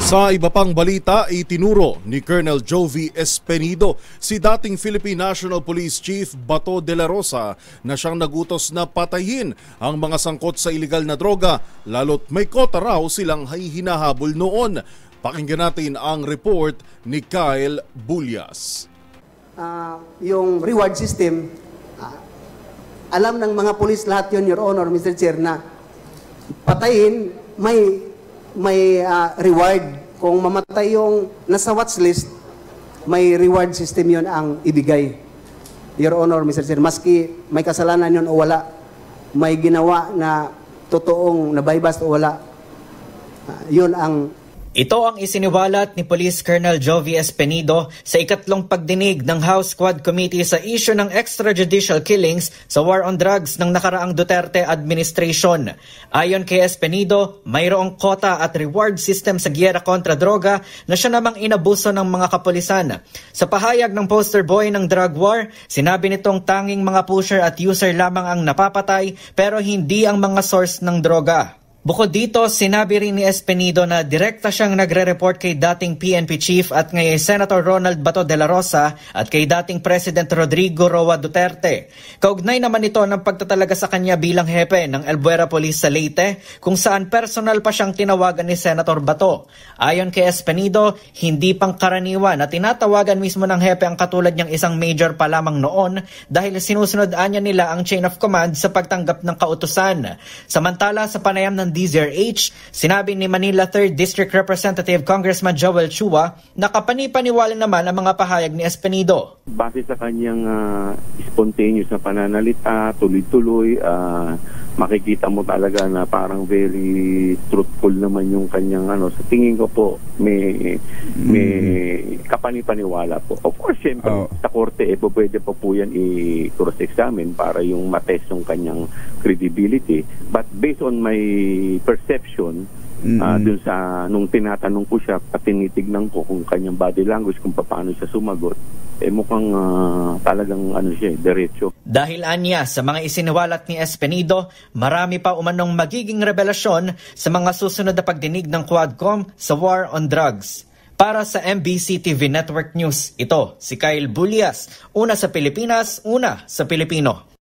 Sa iba pang balita, itinuro ni Colonel Jovi Espenido si dating Philippine National Police Chief Bato de la Rosa na siyang nagutos na patayin ang mga sangkot sa ilegal na droga, lalo't may kota raw silang hinahabol noon. Pakinggan natin ang report ni Kyle Bulyas. Yung reward system, alam ng mga pulis lahat yun, Your Honor, Mr. Chair, na patayin, may reward. Kung mamatay yung nasa watch list, may reward system yun ang ibigay. Your Honor, Mr. Chair, maski may kasalanan yun o wala, may ginawa na totoong nabaybas o wala, yun ang Ito ang isiniwalat ni Police Colonel Jovi Espenido sa ikatlong pagdinig ng House Quad Committee sa issue ng extrajudicial killings sa war on drugs ng nakaraang Duterte administration. Ayon kay Espenido, mayroong kota at reward system sa giyera kontra droga na siya namang inabuso ng mga kapulisan. Sa pahayag ng poster boy ng drug war, sinabi nitong tanging mga pusher at user lamang ang napapatay pero hindi ang mga source ng droga. Bukod dito, sinabi rin ni Espenido na direkta siyang nagre-report kay dating PNP Chief at ngayon Senator Ronald Bato de la Rosa at kay dating President Rodrigo Roa Duterte. Kaugnay naman ito ng pagtatalaga sa kanya bilang hepe ng Albuera Police sa Leyte, kung saan personal pa siyang tinawagan ni Senator Bato. Ayon kay Espenido, hindi pangkaraniwan na tinatawagan mismo ng hepe ang katulad niyang isang major pa lamang noon dahil sinusunod-an niya nila ang chain of command sa pagtanggap ng kautusan. Samantala, sa panayam ng DZRH, sinabi ni Manila 3rd District Representative Congressman Joel Chua na kapani-paniwala naman ang mga pahayag ni Espenido. Base sa kanyang spontaneous na pananalita, tuloy-tuloy, makikita mo talaga na parang very truthful naman yung kanyang sa tingin ko po may kapani-paniwala po. Of course, syempre, sa korte pwede pa po yan i-cross-examine para yung matest yung kanyang credibility. But based on my perception, dun sa nung tinatanong ko siya at tinitignan ko kung kanyang body language, kung paano siya sumagot, mukhang talagang siya, diretso. Dahil anya sa mga isiniwalat ni Espenido, marami pa umanong magiging revelasyon sa mga susunod na pagdinig ng Quadcom sa war on drugs. Para sa MBC TV Network News, ito si Kyle Bulyas, una sa Pilipinas, una sa Pilipino.